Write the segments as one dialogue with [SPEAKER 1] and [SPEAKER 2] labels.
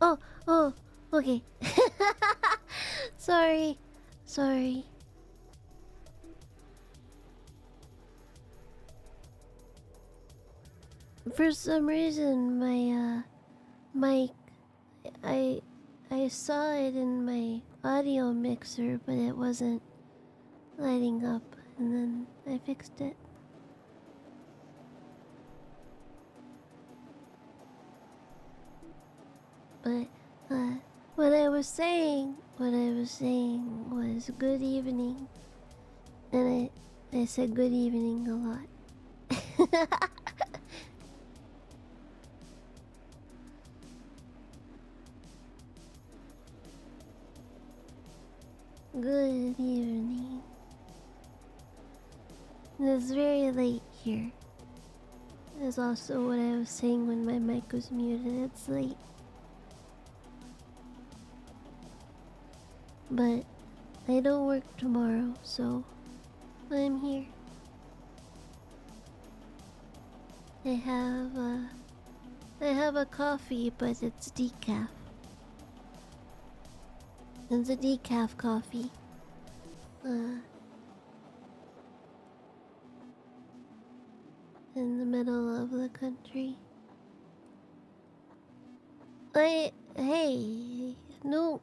[SPEAKER 1] Oh, oh, okay. Sorry. Sorry. For some reason, my mic, I, I saw it in my audio mixer, but it wasn't lighting up, and then I fixed it. But, what I was saying was good evening, and I said good evening a lot. Good evening. It's very late here. That's also what I was saying when my mic was muted. It's late. But I don't work tomorrow, so I'm here. I have a coffee, but it's decaf. It's a decaf coffee. In the middle of the country. Hey, no,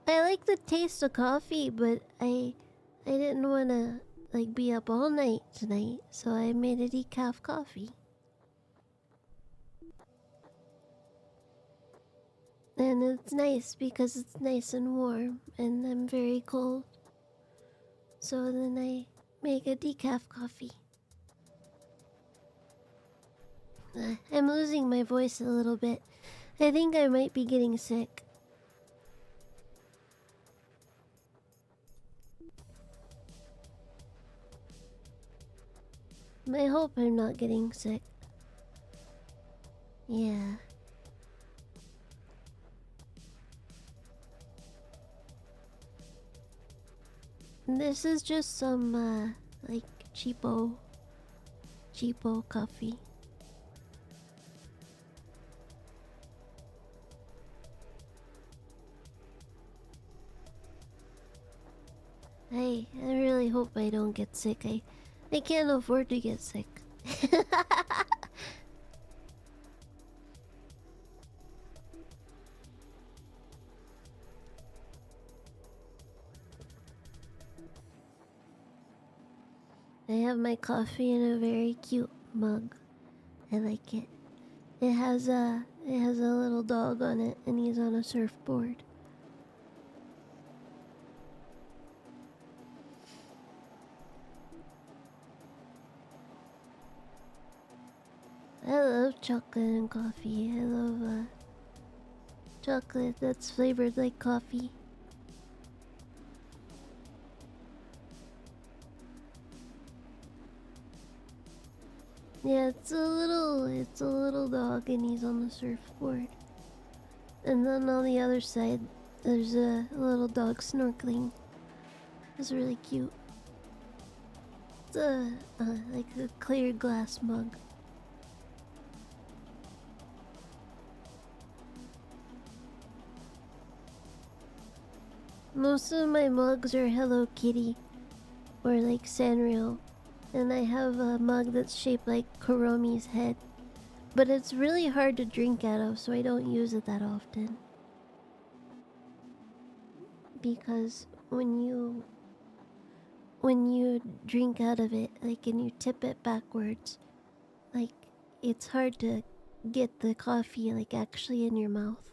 [SPEAKER 1] I like the taste of coffee, but I didn't wanna like be up all night tonight, so I made a decaf coffee. And it's nice because it's nice and warm, and I'm very cold. So then I make a decaf coffee. I'm losing my voice a little bit. I think I might be getting sick. I hope I'm not getting sick. Yeah. This is just some, like, cheapo coffee. I really hope I don't get sick. I can't afford to get sick. I have my coffee in a very cute mug. I like it. It has a little dog on it, and he's on a surfboard. I love chocolate and coffee. I love chocolate that's flavored like coffee. Yeah, it's a little dog, and he's on the surfboard. And then on the other side, there's a little dog snorkeling. It's really cute. It's like a clear glass mug. Most of my mugs are Hello Kitty or like Sanrio, and I have a mug that's shaped like Kuromi's head. But it's really hard to drink out of, so I don't use it that often. Because when you drink out of it, like, and you tip it backwards, like, it's hard to get the coffee like actually in your mouth.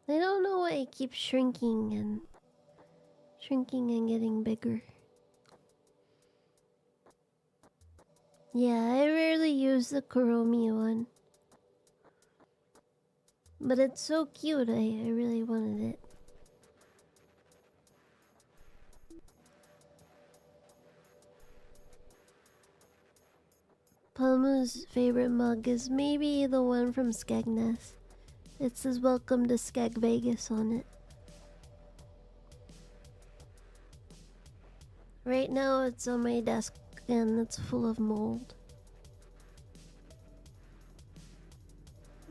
[SPEAKER 1] I don't know why it keeps shrinking and getting bigger. Yeah, I rarely use the Kuromi one. But it's so cute, I really wanted it. Pamu's favorite mug is maybe the one from Skegness. It says welcome to Skeg Vegas on it. Right now it's on my desk and it's full of mold.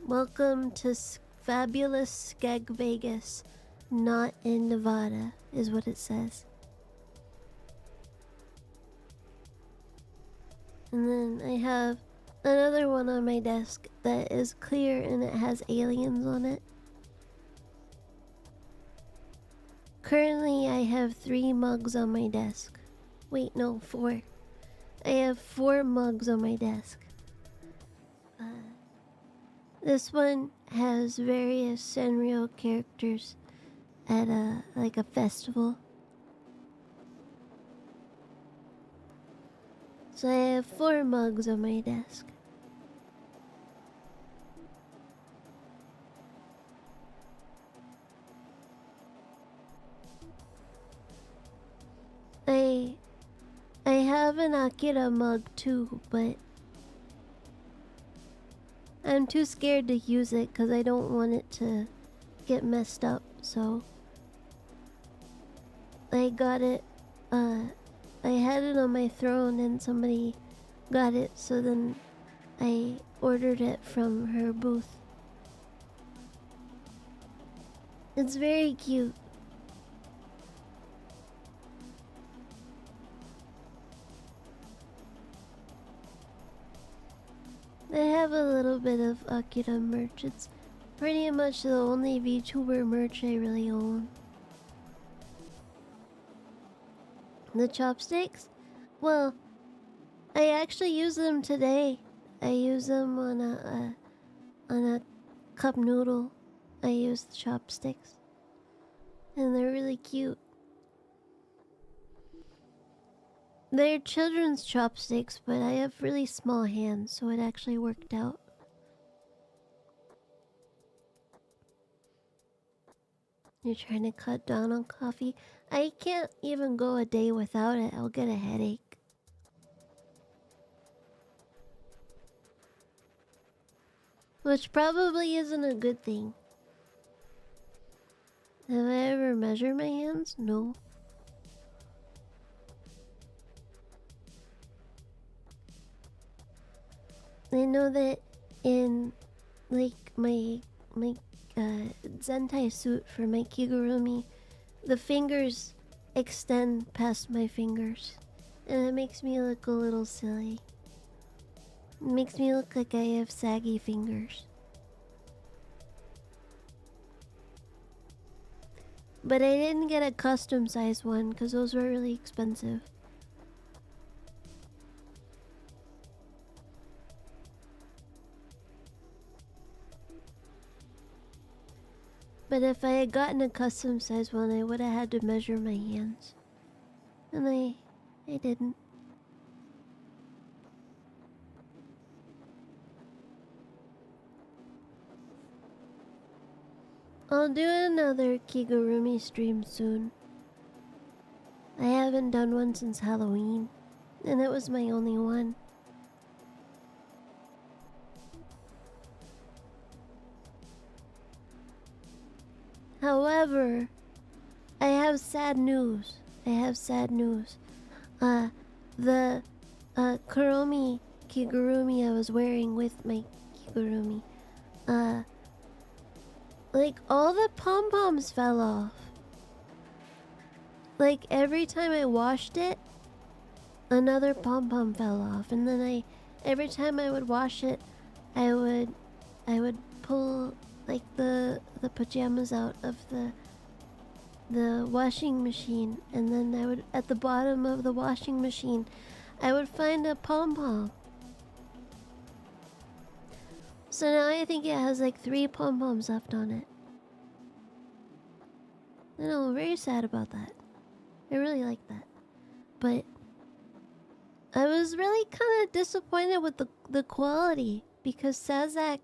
[SPEAKER 1] Welcome to fabulous Skeg Vegas, not in Nevada, is what it says. And then I have another one on my desk that is clear and it has aliens on it. Currently, I have 3 mugs on my desk. Wait, no, 4. I have 4 mugs on my desk. This one has various Sanrio characters at a festival. So I have 4 mugs on my desk. I have an Akira mug too, but I'm too scared to use it because I don't want it to get messed up, so I got it. I had it on my throne and somebody got it, so then I ordered it from her booth. It's very cute. I have a little bit of Akira merch. It's pretty much the only VTuber merch I really own. The chopsticks? Well, I actually use them today. I use them on a cup noodle. I use the chopsticks. And they're really cute. They're children's chopsticks, but I have really small hands, so it actually worked out. You're trying to cut down on coffee? I can't even go a day without it. I'll get a headache. Which probably isn't a good thing. Have I ever measured my hands? No. I know that in like my Zentai suit for my Kigurumi, the fingers extend past my fingers, and it makes me look a little silly. It makes me look like I have saggy fingers. But I didn't get a custom size one because those were really expensive. But if I had gotten a custom size one, I would have had to measure my hands. And I didn't. I'll do another Kigurumi stream soon. I haven't done one since Halloween, and it was my only one. However, I have sad news. The Kuromi Kigurumi I was wearing with my Kigurumi, like all the pom-poms fell off. Like every time I washed it, another pom-pom fell off, and then every time I would wash it, I would pull like the pajamas out of the washing machine, and then I would, at the bottom of the washing machine, I would find a pom-pom. So now I think it has like 3 pom-poms left on it. I know, I'm very sad about that. I really like that. But I was really kind of disappointed with the quality because Sazak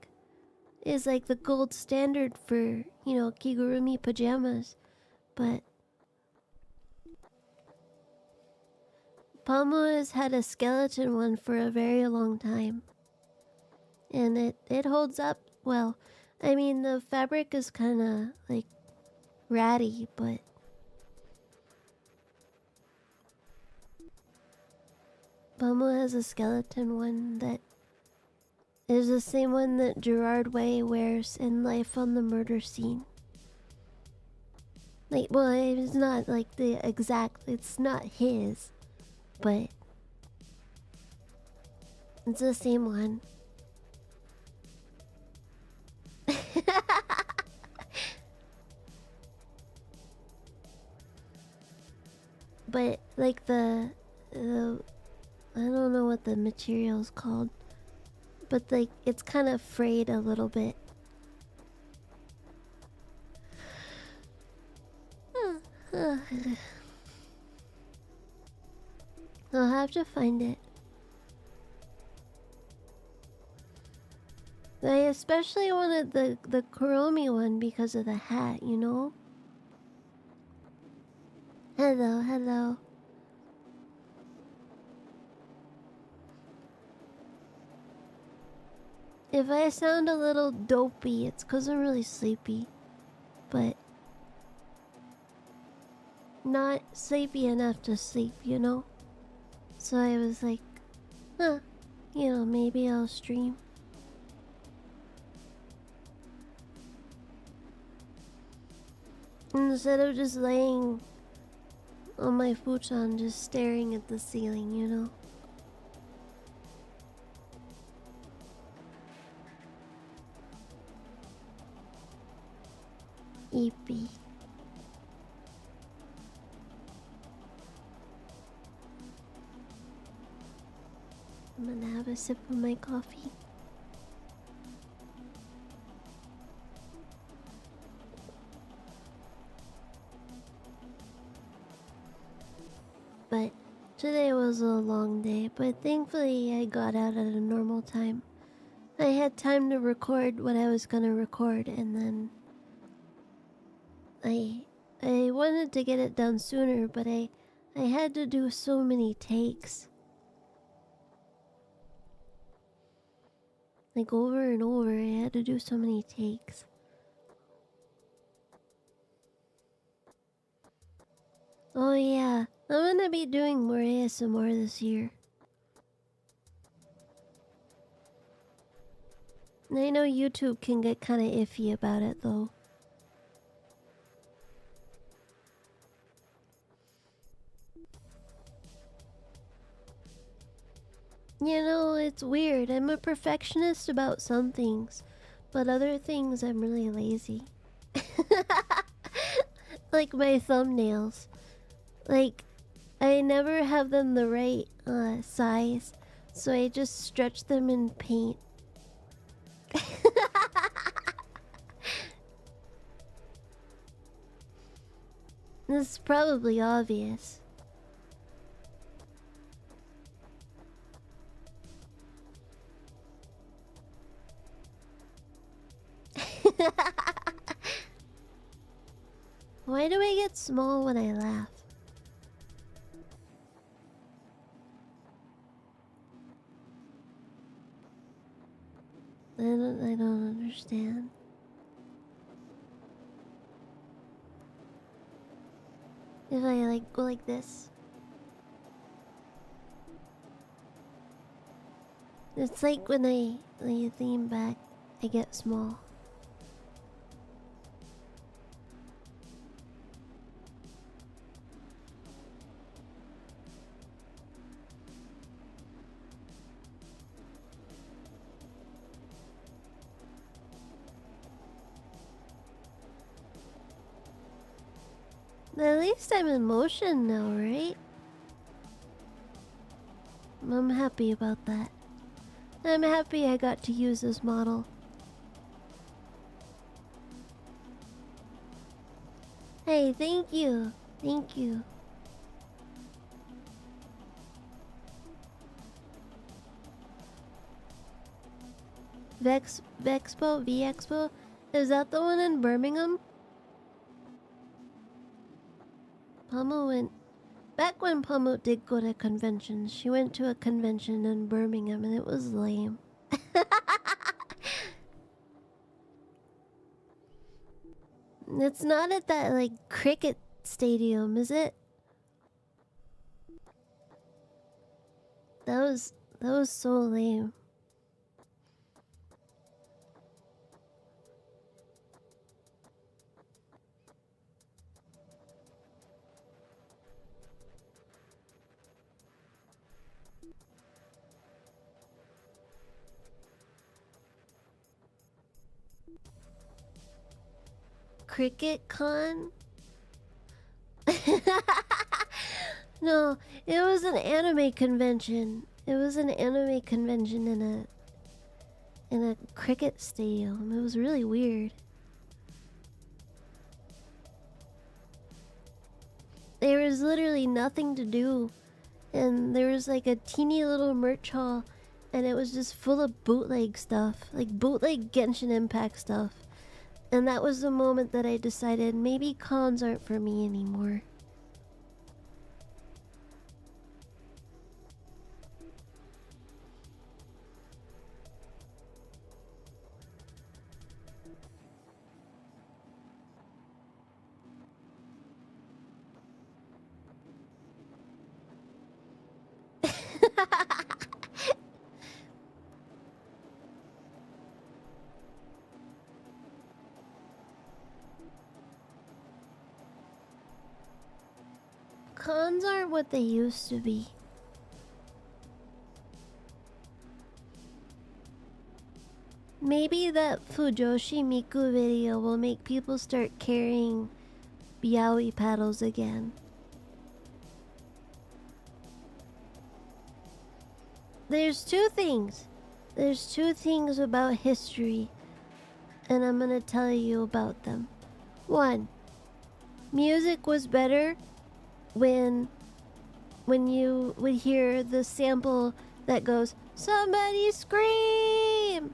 [SPEAKER 1] is like the gold standard for, kigurumi pajamas, but Pamu has had a skeleton one for a very long time. And it holds up well. I mean, the fabric is kind of like ratty, but Pamu has a skeleton one that is the same one that Gerard Way wears in Life on the Murder Scene. Like, well, it's not like the exact, it's not his, but it's the same one. But like the I don't know what the material's called, but like it's kind of frayed a little bit. I'll have to find it. I especially wanted the Kuromi one because of the hat, you know? Hello, hello. If I sound a little dopey, it's because I'm really sleepy. But not sleepy enough to sleep, you know? So I was like, maybe I'll stream. Instead of just laying on my futon, just staring at the ceiling, you know? Eepy. I'm gonna have a sip of my coffee. But today was a long day, but thankfully I got out at a normal time. I had time to record what I was gonna record, and then I wanted to get it done sooner, but I had to do so many takes. Like over and over, I had to do so many takes. Oh yeah, I'm gonna be doing more ASMR this year. I know YouTube can get kinda iffy about it though. You know, it's weird. I'm a perfectionist about some things, but other things I'm really lazy. Like my thumbnails. Like, I never have them the right size, so I just stretch them in paint. This is probably obvious. Why do I get small when I laugh? I don't understand. If I like go like this. It's like when I lean back, I get small. At least I'm in motion now, right? I'm happy about that. I'm happy I got to use this model. Hey, thank you. Thank you. Vexpo? V-Expo? Is that the one in Birmingham? Pamu went... Back when Pamu did go to conventions, she went to a convention in Birmingham and it was lame. It's not at that, like, cricket stadium, is it? That was so lame. Cricket Con? No, it was an anime convention. It was an anime convention in a cricket stadium. It was really weird. There was literally nothing to do, and there was like a teeny little merch hall, and it was just full of bootleg stuff, like bootleg Genshin Impact stuff. And that was the moment that I decided maybe cons aren't for me anymore. Cons aren't what they used to be. Maybe that Fujoshi Miku video will make people start carrying Biawi paddles again. There's two things. There's two things about history, and I'm gonna tell you about them. One, music was better when you would hear the sample that goes, "Somebody scream!"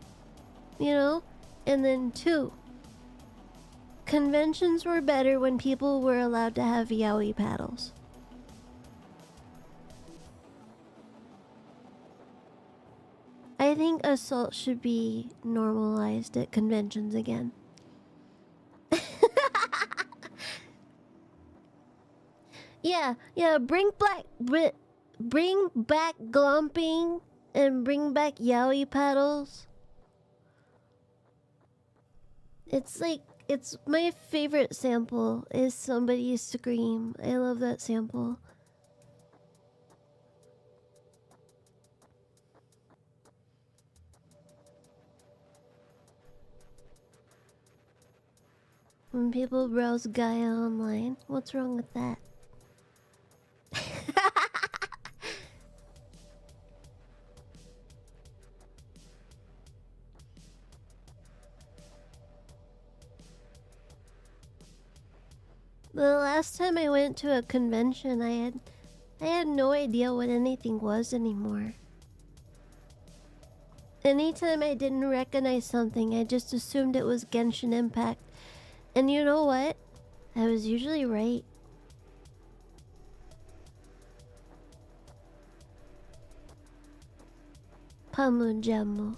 [SPEAKER 1] You know? And then two, conventions were better when people were allowed to have yaoi paddles. I think assault should be normalized at conventions again. Yeah, bring back glumping and bring back yaoi paddles. It's like, it's my favorite sample is Somebody Scream. I love that sample. When people browse Gaia online, what's wrong with that? The last time I went to a convention, I had no idea what anything was anymore. Anytime I didn't recognize something, I just assumed it was Genshin Impact. And you know what? I was usually right. Pamu Jamu.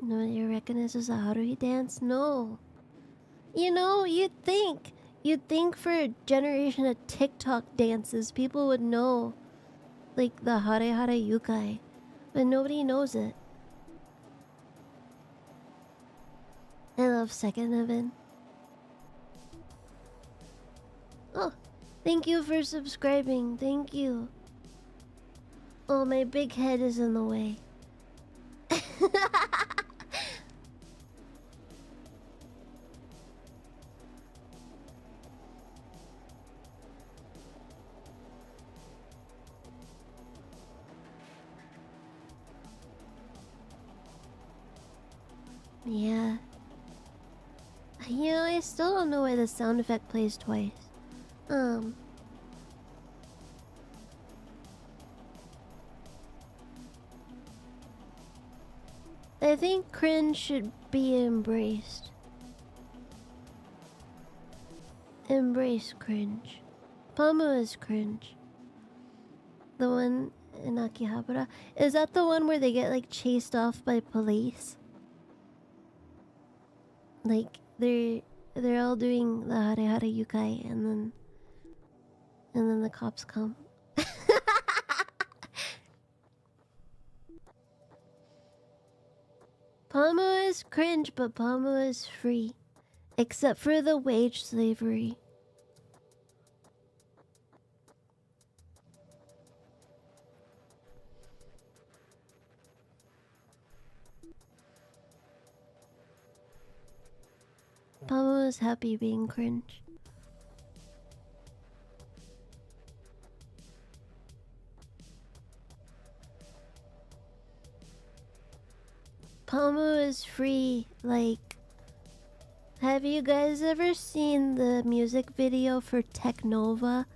[SPEAKER 1] Nobody recognizes a Haruhi dance? No. You know, you'd think for a generation of TikTok dances, people would know, like the Hare Hare Yukai, but nobody knows it. I love Second Heaven. Oh, thank you for subscribing. Thank you. Oh, my big head is in the way. Yeah. You know, I still don't know why the sound effect plays twice. Um. I think cringe should be embraced. Embrace cringe. Pamu is cringe. The one in Akihabara. Is that the one where they get like chased off by police? Like they're all doing the hare hare yukai and then the cops come. Pamu is cringe, but Pamu is free. Except for the wage slavery. Pamu is happy being cringe. Pamu is free, like... Have you guys ever seen the music video for Technova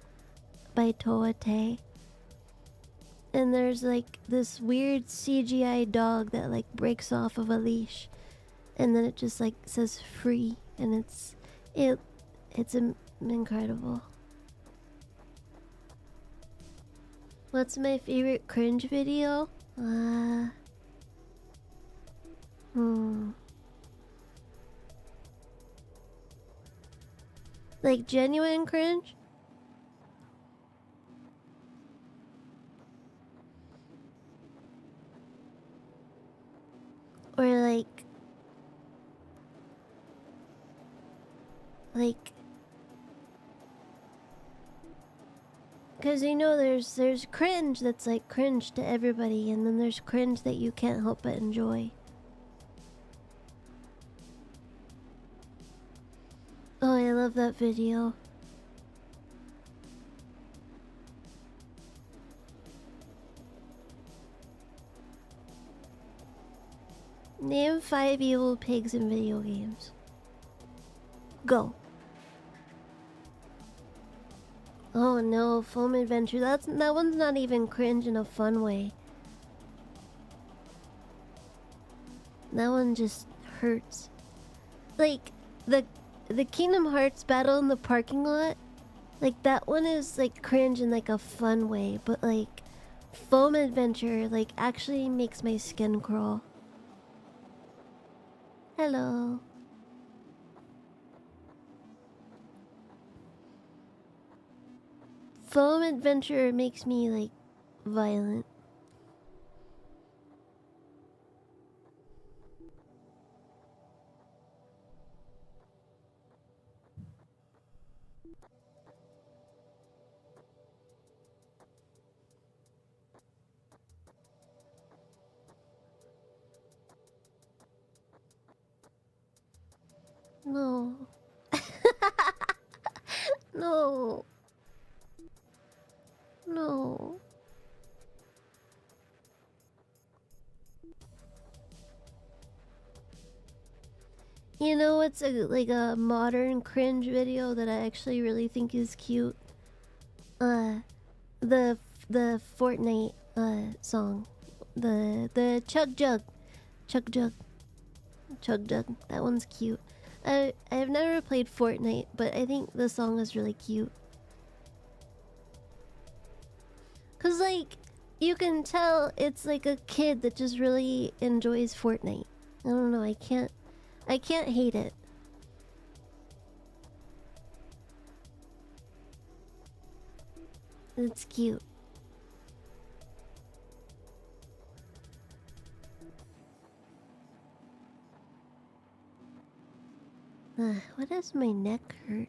[SPEAKER 1] by Toate? And there's like this weird CGI dog that like breaks off of a leash. And then it just like says free. And it's incredible. What's my favorite cringe video? Like genuine cringe? Or like because you know there's cringe that's like cringe to everybody, and then there's cringe that you can't help but enjoy. Oh, I love that video. Name 5 evil pigs in video games. Go. Oh no, Foam Adventure. That one's not even cringe in a fun way. That one just hurts. Like the Kingdom Hearts battle in the parking lot, like that one is like cringe in like a fun way, but like Foam Adventure like actually makes my skin crawl. Hello. Foam Adventure makes me like violent. No. No. No. You know what's like a modern cringe video that I actually really think is cute? The Fortnite song. The Chug Jug. Chug Jug. Chug Jug. That one's cute. I've never played Fortnite, but I think the song is really cute. Cause like you can tell it's like a kid that just really enjoys Fortnite. I don't know, I can't hate it. It's cute. Why does my neck hurt?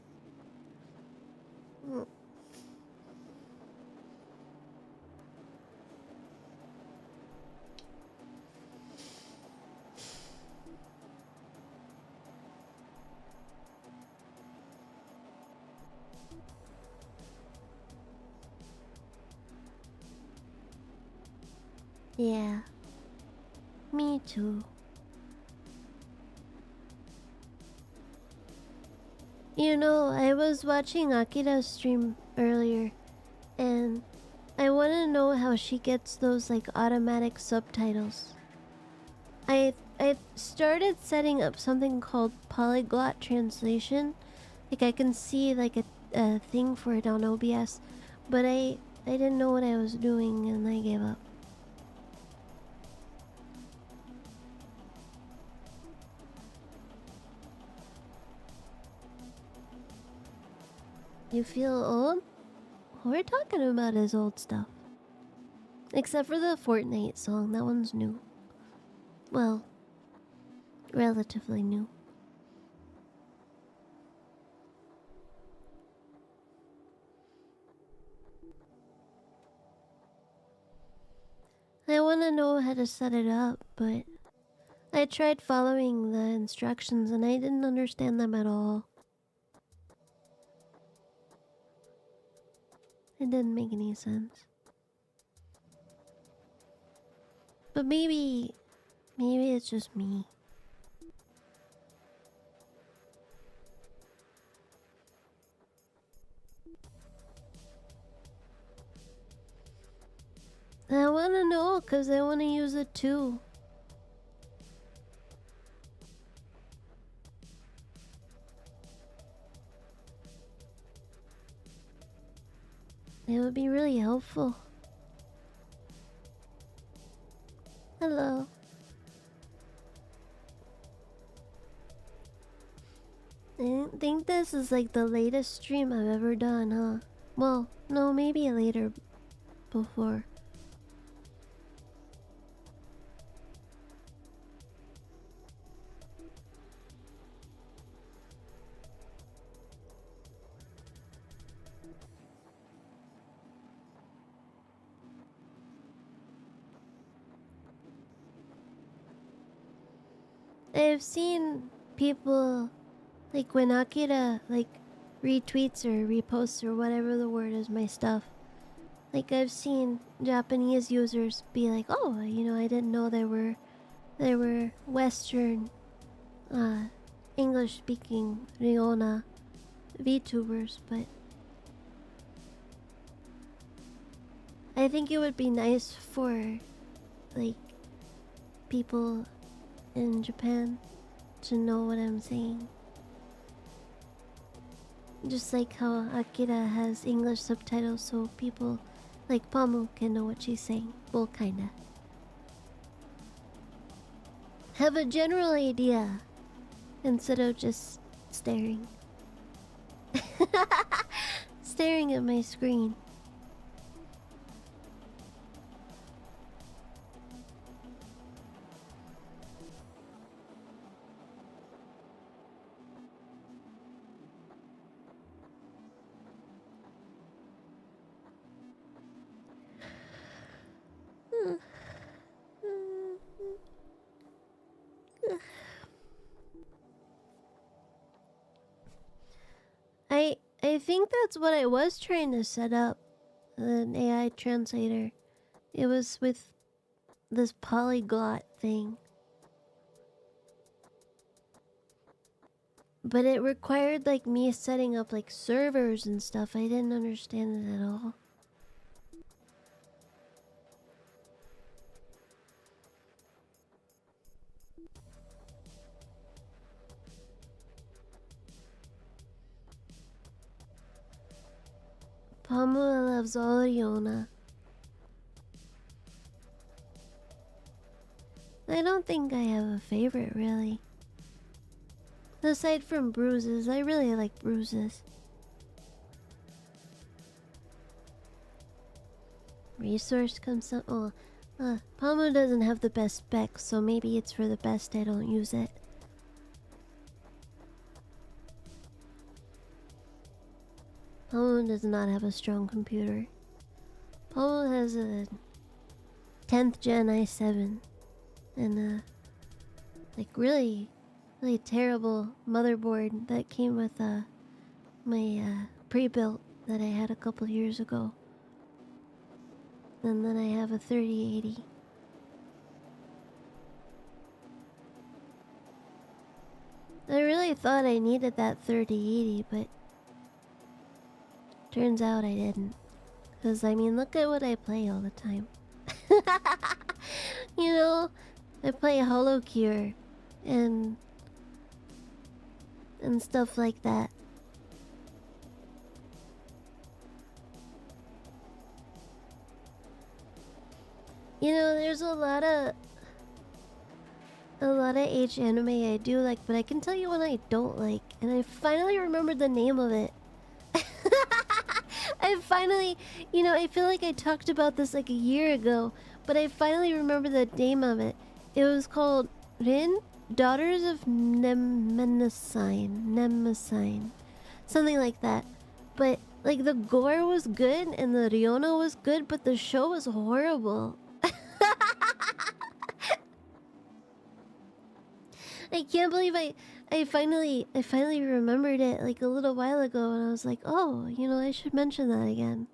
[SPEAKER 1] Yeah. Me too. You know, I was watching Akira's stream earlier, and I want to know how she gets those like automatic subtitles. I started setting up something called polyglot translation. Like I can see like a thing for it on OBS, but I didn't know what I was doing and I gave up. You feel old? We're talking about his old stuff. Except for the Fortnite song, that one's new. Well, relatively new. I want to know how to set it up, but I tried following the instructions and I didn't understand them at all. It didn't make any sense. But maybe it's just me. I want to know because I want to use it too. It would be really helpful. Hello. I think this is like the latest stream I've ever done, huh? Well, no, maybe later before. I've seen people like when Akira like retweets or reposts or whatever the word is my stuff. Like I've seen Japanese users be like, "Oh, you know, I didn't know there were Western English speaking Riona VTubers," but I think it would be nice for like people in Japan to know what I'm saying. Just like how Akira has English subtitles so people like Pamu can know what she's saying. Well, kinda. Have a general idea instead of just staring. Staring at my screen. I think that's what I was trying to set up, an AI translator. It was with this polyglot thing. But it required like me setting up like servers and stuff. I didn't understand it at all. Pamu loves Oriona. I don't think I have a favorite really. Aside from Bruises, I really like Bruises. Resource comes up. Oh, Pamu doesn't have the best specs, so maybe it's for the best I don't use it. Pamu does not have a strong computer. Pamu has a 10th gen i7 and a like really terrible motherboard that came with my pre-built that I had a couple years ago. And then I have a 3080. I really thought I needed that 3080, but turns out I didn't. Because, I mean, look at what I play all the time. You know, I play Holocure and stuff like that. You know, there's a lot of H anime I do like, but I can tell you one I don't like, and I finally remembered the name of it. I finally, I feel like I talked about this like a year ago, but I finally remember the name of it. It was called Rin, Daughters of Nemesis, something like that. But like the gore was good and the Riona was good, but the show was horrible. I can't believe I finally remembered it like a little while ago, and I was like, oh, I should mention that again.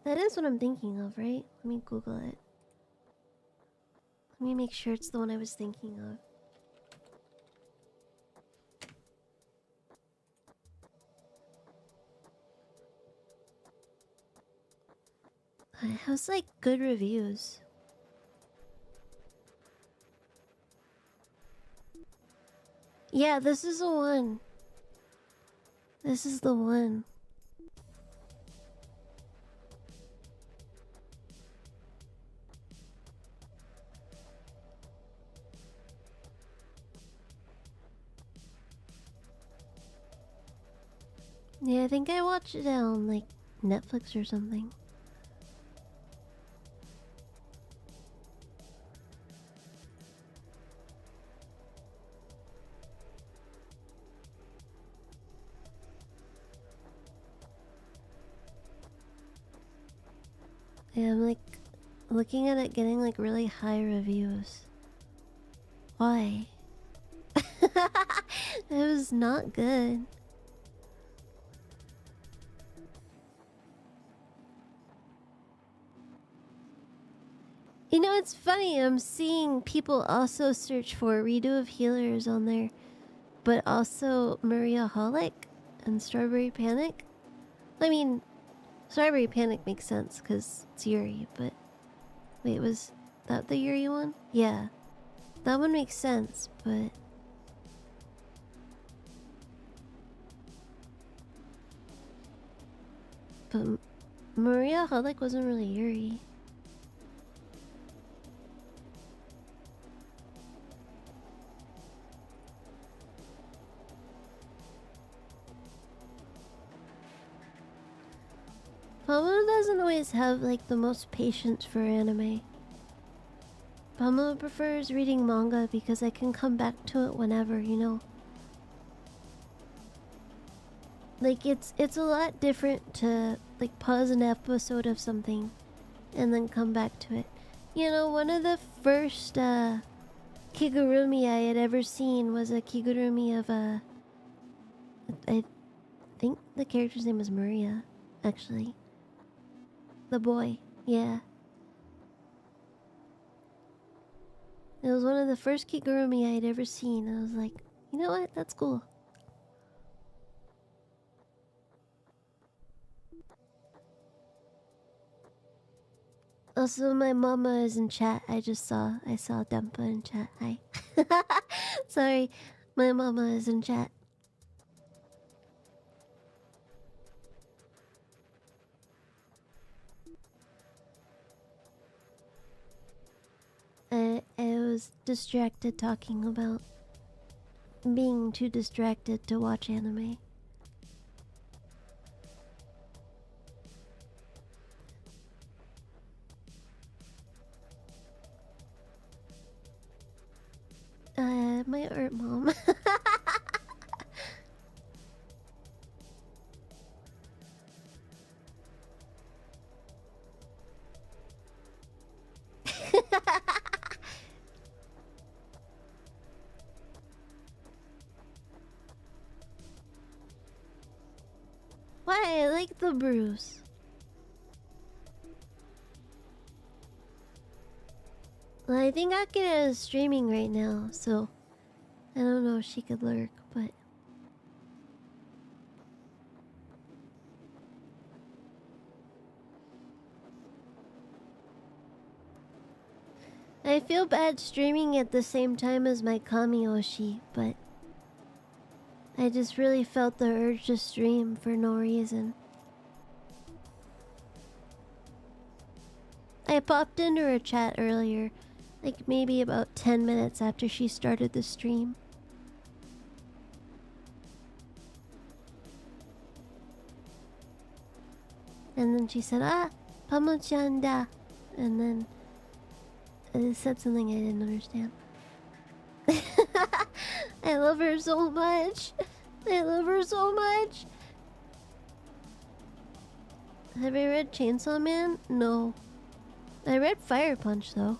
[SPEAKER 1] That is what I'm thinking of, right? Let me Google it. Let me make sure it's the one I was thinking of. It has like good reviews. Yeah, this is the one. This is the one. Yeah, I think I watched it on like Netflix or something. Yeah, I'm like looking at it getting like really high reviews. Why? It was not good. You know, it's funny. I'm seeing people also search for Redo of Healers on there, but also Maria Holic and Strawberry Panic. I mean, Strawberry Panic makes sense because it's Yuri, but wait, was that the Yuri one? Yeah, that one makes sense, but Maria Holic wasn't really Yuri. Pamu doesn't always have like the most patience for anime. Pamu prefers reading manga because I can come back to it whenever. Like it's a lot different to like pause an episode of something and then come back to it. One of the first kigurumi I had ever seen was a kigurumi of I think the character's name was Maria, actually. The boy, yeah. It was one of the first kigurumi I had ever seen. I was like, you know what? That's cool. Also, my mama is in chat. I saw Dempa in chat. Hi. Sorry, my mama is in chat. I was distracted talking about being too distracted to watch anime. My art mom. Why? I like the bruise. Well, I think Akira is streaming right now, so I don't know if she could lurk, but... I feel bad streaming at the same time as my Kamiyoshi, but... I just really felt the urge to stream for no reason. I popped into her chat earlier, like maybe about 10 minutes after she started the stream. And then she said, "Ah, Pamu-chan da." And then it said something I didn't understand. I love her so much. I love her so much. Have you read Chainsaw Man? No. I read Fire Punch though.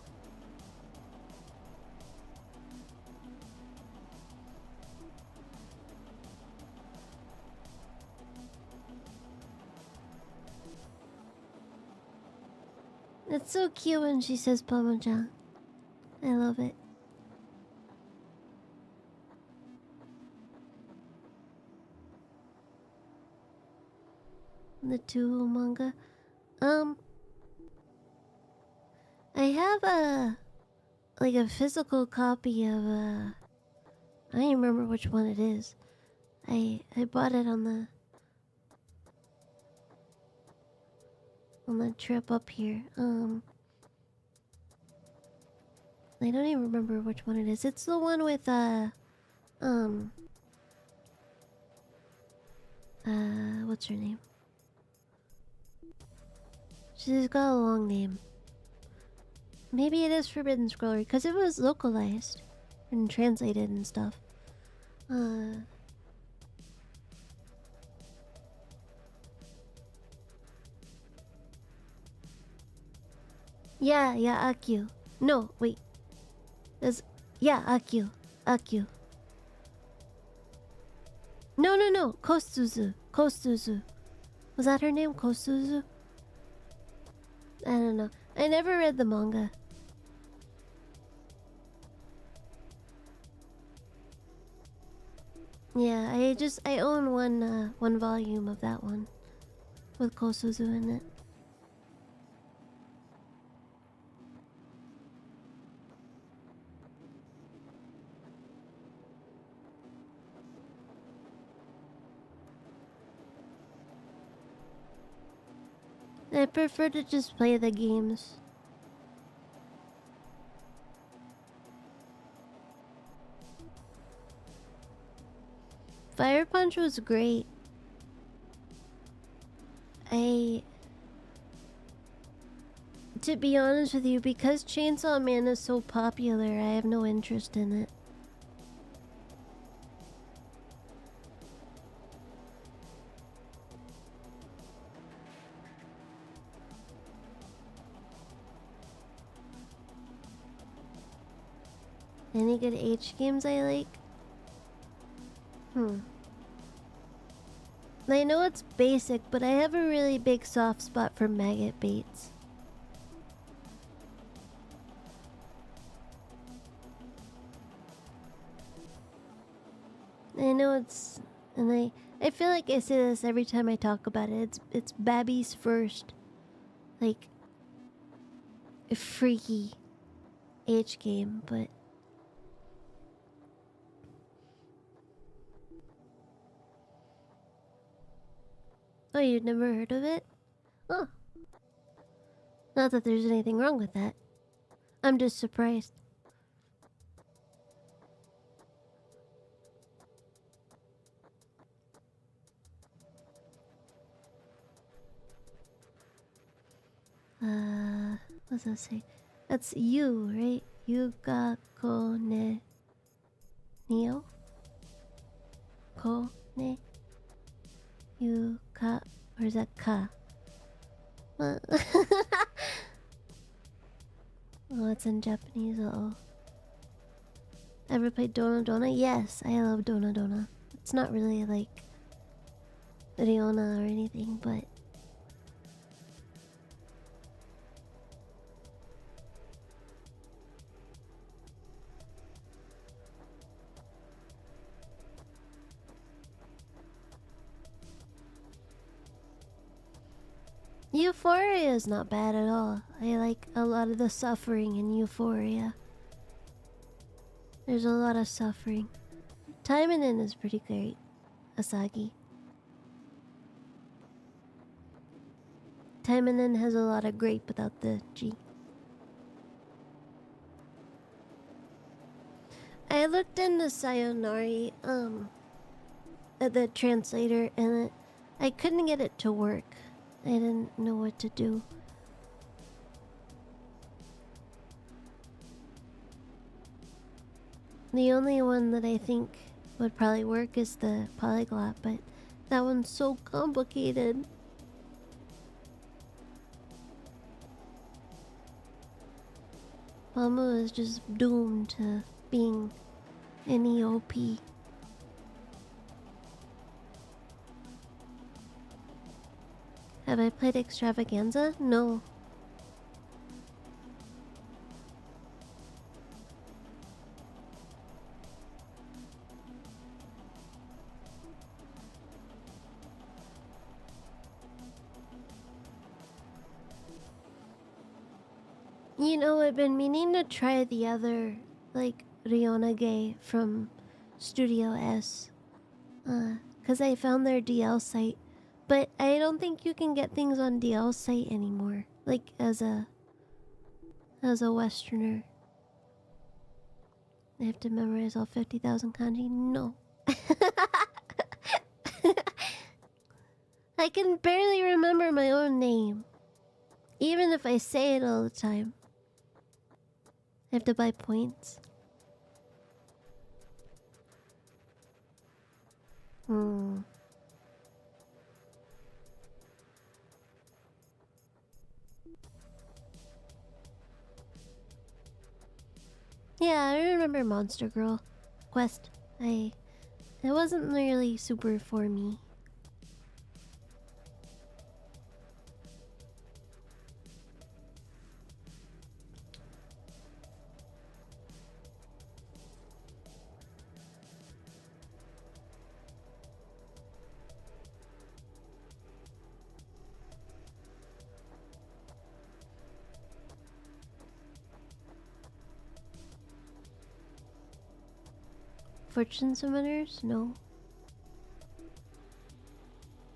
[SPEAKER 1] It's so cute when she says Pamu-chan. I love it. The two manga. I have a physical copy of I don't even remember which one it is. I bought it on the trip up here. I don't even remember which one it is. It's the one with what's her name? She's got a long name. Maybe it is Forbidden Scrollery, because it was localized and translated and stuff. Yeah, Akio. No, wait. There's... Yeah, Akio. Akio. No. Kosuzu. Kosuzu. Was that her name? Kosuzu? I don't know. I never read the manga. Yeah, I own one volume of that one with Kosuzu in it. I prefer to just play the games. Fire Punch was great. To be honest with you, because Chainsaw Man is so popular, I have no interest in it. Any good H games I like? I know it's basic, but I have a really big soft spot for maggot baits. I know it's... And I feel like I say this every time I talk about it. It's Babby's first, like, freaky H game, but... Oh, you'd never heard of it? Oh. Not that there's anything wrong with that. I'm just surprised. What's that say? That's you, right? Yugako ne... Neo? Ko ne... Yuka... Or is that ka? What? Oh, it's in Japanese, uh-oh. Ever played Dona Dona? Yes, I love Dona Dona. It's not really like... Riona or anything, but... Euphoria is not bad at all. I like a lot of the suffering in Euphoria. There's a lot of suffering. Taimanin is pretty great. Asagi. Taimanin has a lot of grape without the G. I looked into Sayonari, at the translator, and I couldn't get it to work. I didn't know what to do. The only one that I think would probably work is the polyglot, but that one's so complicated. Pamu is just doomed to being an EOP. Have I played Extravaganza? No. You know, I've been meaning to try the other, like, Ryonage from Studio S. Cause I found their DL site. But I don't think you can get things on DL site anymore. Like, as a Westerner. I have to memorize all 50,000 kanji? No. I can barely remember my own name. Even if I say it all the time. I have to buy points. Yeah, I remember Monster Girl Quest. It wasn't really super for me. Fortune Summoners? No.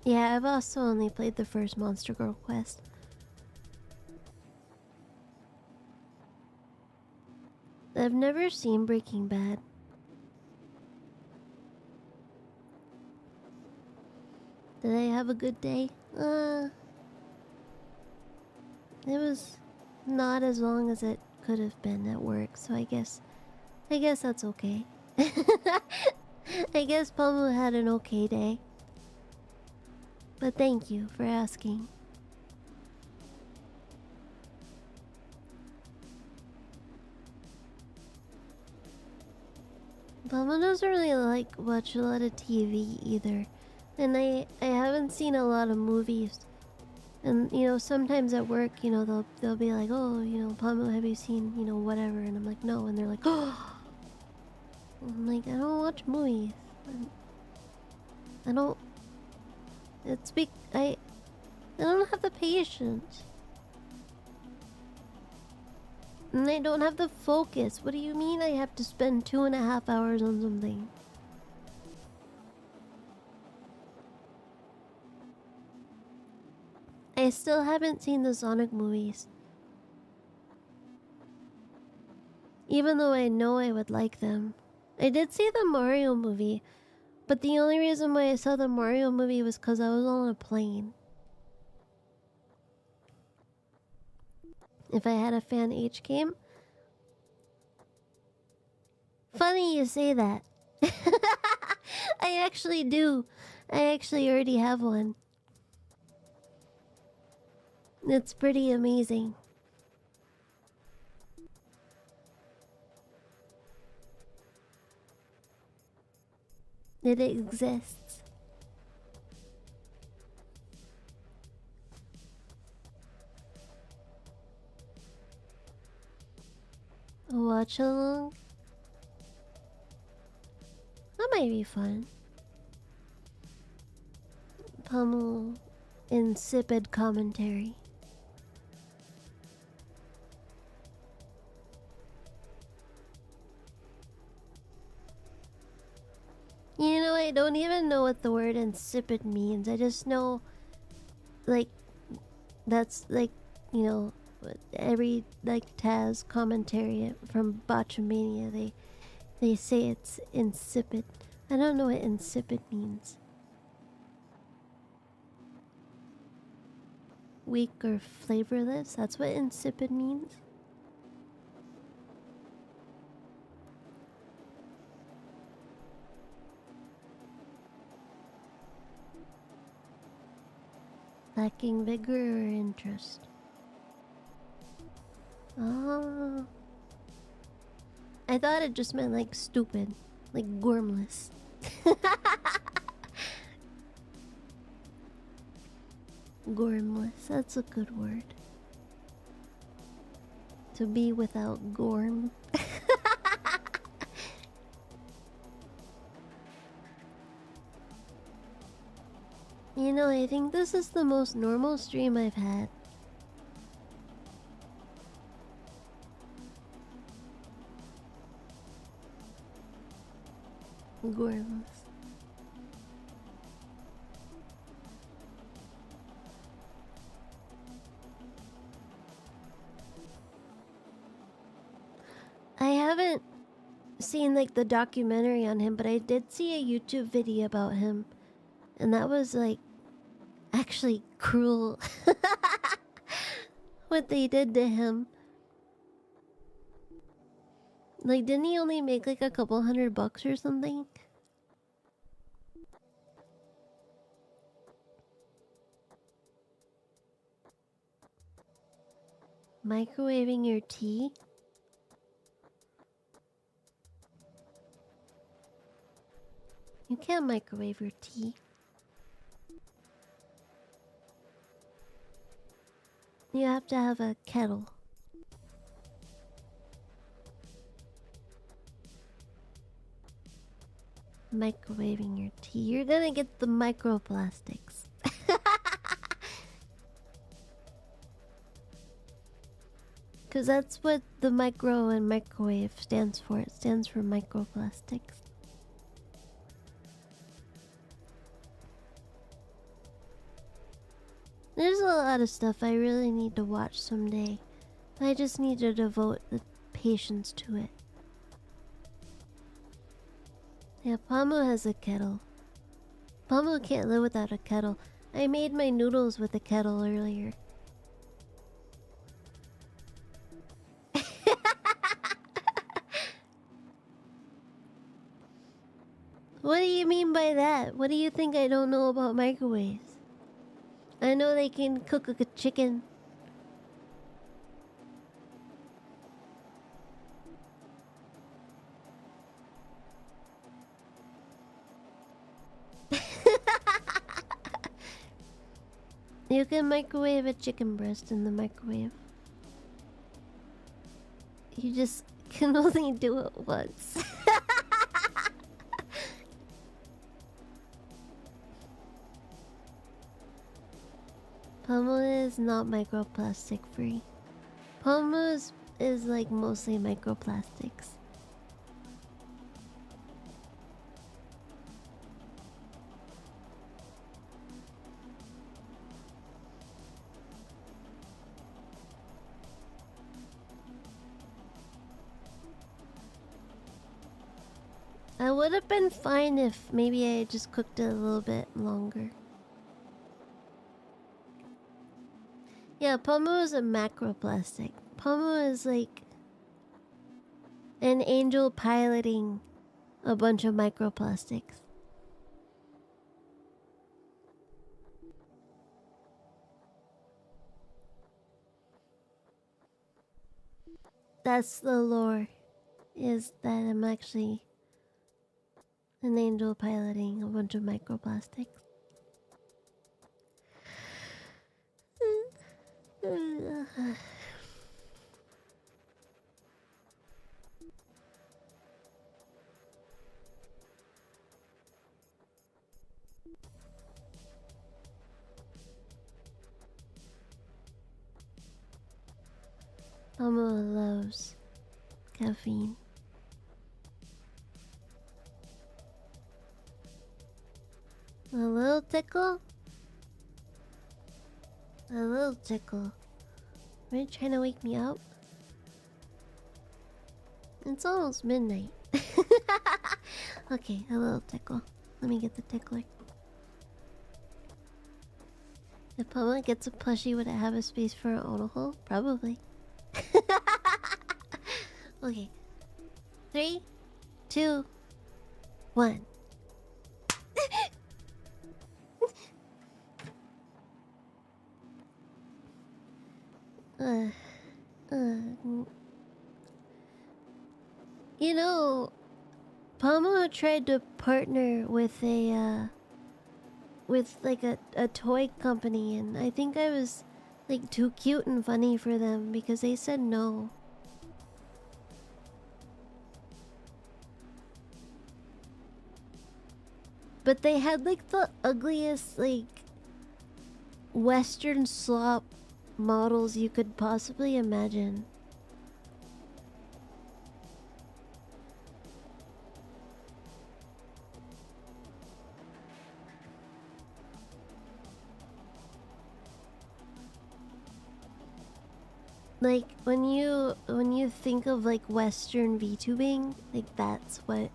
[SPEAKER 1] Yeah, I've also only played the first Monster Girl quest. I've never seen Breaking Bad. Did I have a good day? It was not as long as it could have been at work, so I guess that's okay. I guess Pamu had an okay day. But thank you for asking. Pamu doesn't really like watch a lot of TV either. And I haven't seen a lot of movies. And you know, sometimes at work, you know, they'll be like, "Oh, you know, Pamu, have you seen, you know, whatever?" And I'm like, "No." And they're like, "Oh." I'm like, "I don't watch movies. I don't. I don't have the patience. And I don't have the focus. What do you mean I have to spend 2.5 hours on something?" I still haven't seen the Sonic movies. Even though I know I would like them. I did see the Mario movie, but the only reason why I saw the Mario movie was because I was on a plane. If I had a fan H game. Funny you say that. I actually do. I actually already have one. It's pretty amazing. It exists. A watch along? That might be fun. Pamu insipid commentary. You know, I don't even know what the word insipid means. I just know, like, that's like, you know, every like Taz commentary from Botchamania, they say it's insipid. I don't know what insipid means. Weak or flavorless? That's what insipid means? Lacking vigor or interest? Oh. I thought it just meant like stupid. Like gormless. Gormless, that's a good word. To be without gorm. You know, I think this is the most normal stream I've had. Gormless. I haven't seen like the documentary on him, but I did see a YouTube video about him. And that was like actually cruel. What they did to him. Like, didn't he only make like a couple $100 or something? Microwaving your tea? You can't microwave your tea. You have to have a kettle. Microwaving your tea. You're gonna get the microplastics. Because that's what the micro and microwave stands for. It stands for microplastics. There's a lot of stuff I really need to watch someday. I just need to devote the patience to it. Yeah, Pamu has a kettle. Pamu can't live without a kettle. I made my noodles with a kettle earlier. What do you mean by that? What do you think I don't know about microwaves? I know they can cook a chicken. You can microwave a chicken breast in the microwave. You just can only do it once. Pamu is not microplastic free. Pamu is like mostly microplastics. I would have been fine if maybe I just cooked it a little bit longer. Yeah, Pamu is a macroplastic. Pamu is like an angel piloting a bunch of microplastics. That's the lore, is that I'm actually an angel piloting a bunch of microplastics. Pamu loves caffeine. A little tickle? A little tickle. Are you trying to wake me up? It's almost midnight. Okay, a little tickle. Let me get the tickler. If Puma gets a plushie, would it have a space for an auto hole? Probably. Okay. 3, 2, 1. uh, you know, Pamu tried to partner with with like a toy company, and I think I was like too cute and funny for them because they said no. But they had like the ugliest like Western slop models you could possibly imagine. Like when you think of like Western VTubing, like that's what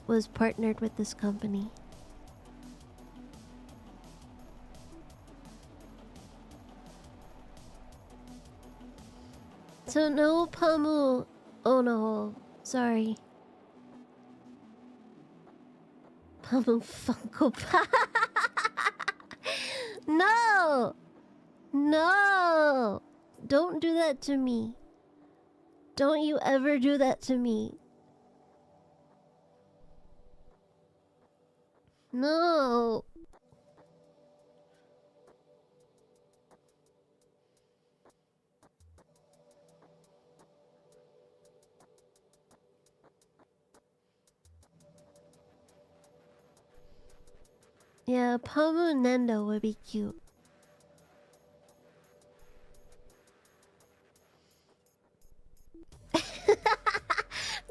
[SPEAKER 1] was partnered with this company. So no Pamu. Oh no, sorry. Pamu Funko Pop. No, no, don't do that to me. Don't you ever do that to me. No. Yeah, Pamu Nendo would be cute.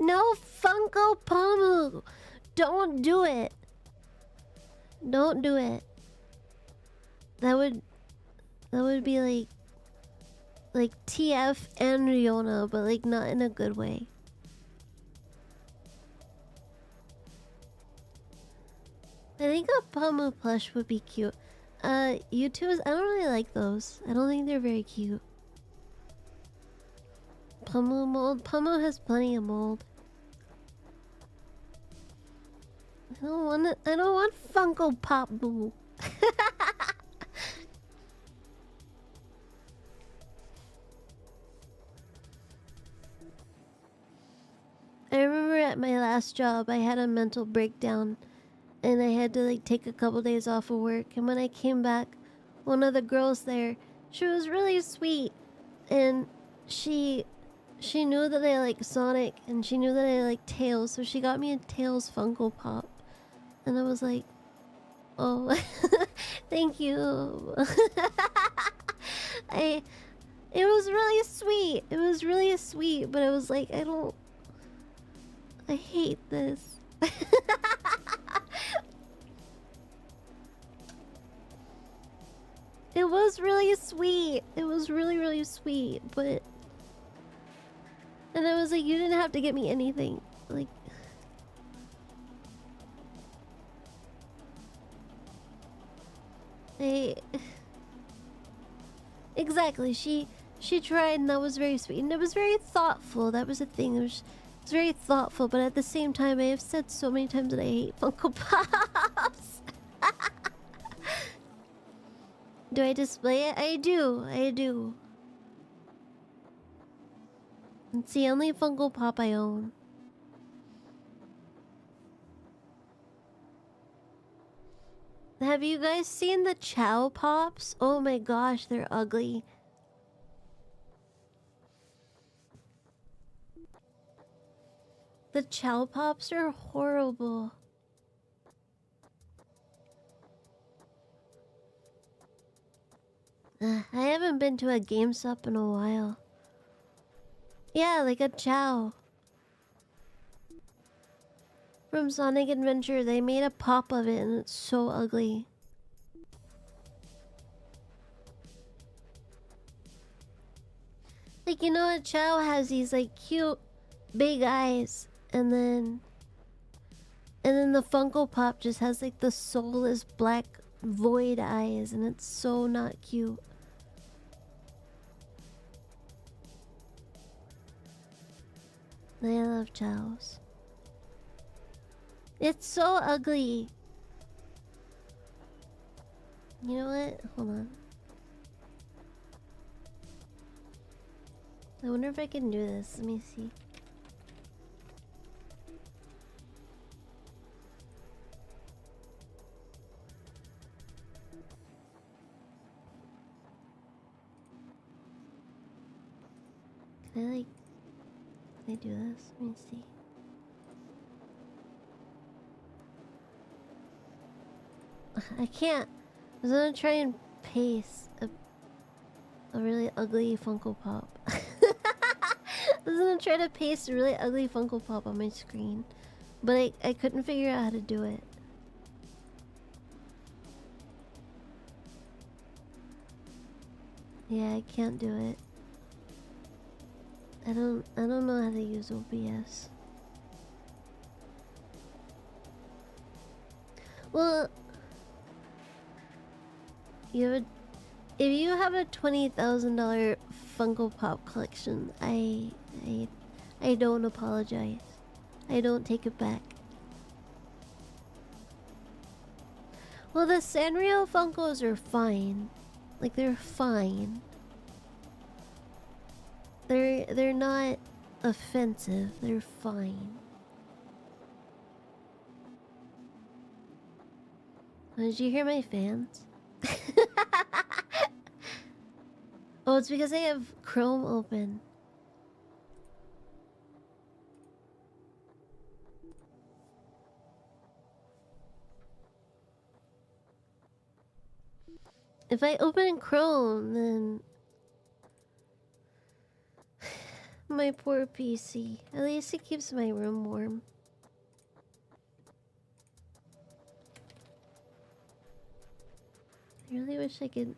[SPEAKER 1] No Funko Pamu. Don't do it. Don't do it. That would be like TF and Riona, but like not in a good way. I think a Pamu plush would be cute. U2s, I don't really like those. I don't think they're very cute. Pamu mold. Pamu has plenty of mold. I don't want it. I don't want Funko Pop Boo. I remember at my last job, I had a mental breakdown, and I had to like take a couple days off of work. And when I came back, one of the girls there, she was really sweet, and she knew that I like Sonic, and she knew that I like Tails, so she got me a Tails Funko Pop, and I was like, oh, thank you. I It was really sweet. It was really sweet, but I was like, I hate this. It was really sweet. It was really, really sweet, but... And I was like, you didn't have to get me anything. Like... I... Exactly, she tried, and that was very sweet. And it was very thoughtful. That was the thing. It was very thoughtful, but at the same time, I have said so many times that I hate Funko Pops. Do I display it? I do. I do. It's the only Funko Pop I own. Have you guys seen the Chow Pops? Oh my gosh, they're ugly. The Chow Pops are horrible. I haven't been to a GameStop in a while. Yeah, like a Chow. From Sonic Adventure, they made a pop of it and it's so ugly. Like, you know, a Chow has these like cute big eyes, and then the Funko Pop just has like the soulless black void eyes, and it's so not cute. I love Chows. It's so ugly. You know what? Hold on. I wonder if I can do this. Let me see. Can I like... Can I do this? Let me see. I can't. I was gonna try and paste a really ugly Funko Pop. I was gonna try to paste a really ugly Funko Pop on my screen, but I couldn't figure out how to do it. Yeah, I can't do it. I don't know how to use OBS. Well, if you have a $20,000 Funko Pop collection, I don't apologize. I don't take it back. Well, the Sanrio Funkos are fine. Like, they're fine. They're not offensive. They're fine. Did you hear my fans? Oh, it's because I have Chrome open. If I open Chrome, then... My poor PC. At least it keeps my room warm. I really wish I could...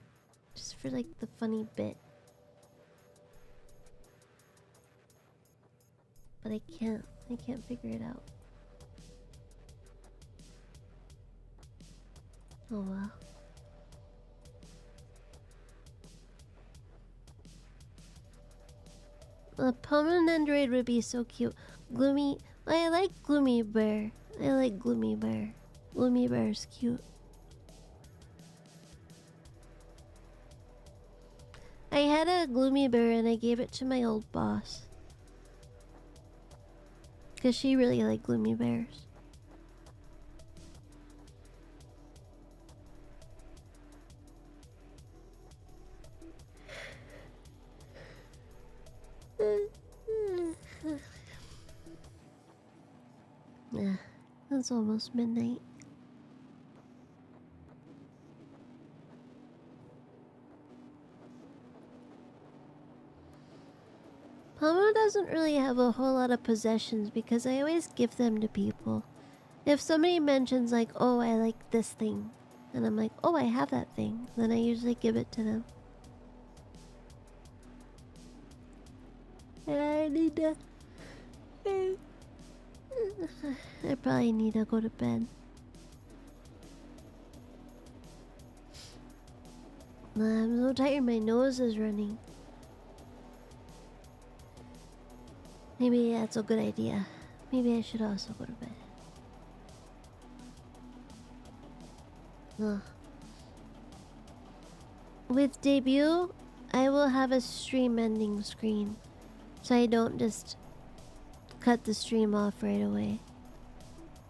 [SPEAKER 1] Just for like the funny bit. But I can't. I can't figure it out. Oh well. A Pamu android would be so cute. Gloomy... I like Gloomy Bear. I like Gloomy Bear. Gloomy Bear's cute. I had a Gloomy Bear and I gave it to my old boss. Because she really liked Gloomy Bears. Yeah, it's almost midnight. Pamu doesn't really have a whole lot of possessions because I always give them to people. If somebody mentions like, oh, I like this thing, and I'm like, oh, I have that thing, then I usually give it to them. And I need to... I probably need to go to bed. I'm so tired, my nose is running. Maybe that's a good idea. Maybe I should also go to bed. Ugh. With debut, I will have a stream ending screen. So I don't just cut the stream off right away.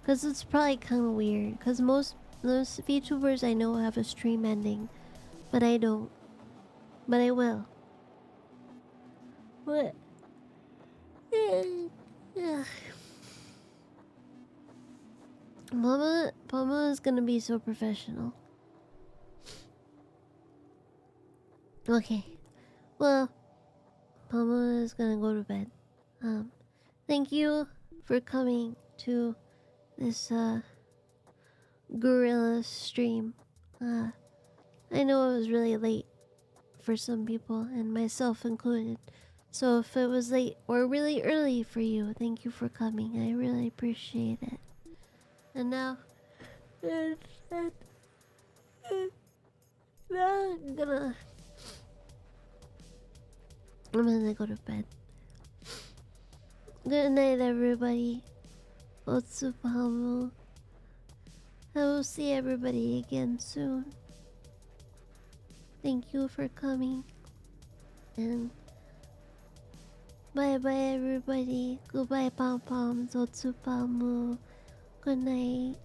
[SPEAKER 1] Because it's probably kind of weird. Because most VTubers I know have a stream ending. But I don't. But I will. What? Mama is gonna be so professional. Okay. Well, Pamu is gonna go to bed. Thank you for coming to this gorilla stream. I know it was really late for some people, and myself included. So if it was late or really early for you, thank you for coming. I really appreciate it. And now, and, and, now I'm gonna go to bed. Good night, everybody. Otsupamu. I will see everybody again soon. Thank you for coming. And bye bye, everybody. Goodbye, pom poms. Otsupamu. Good night.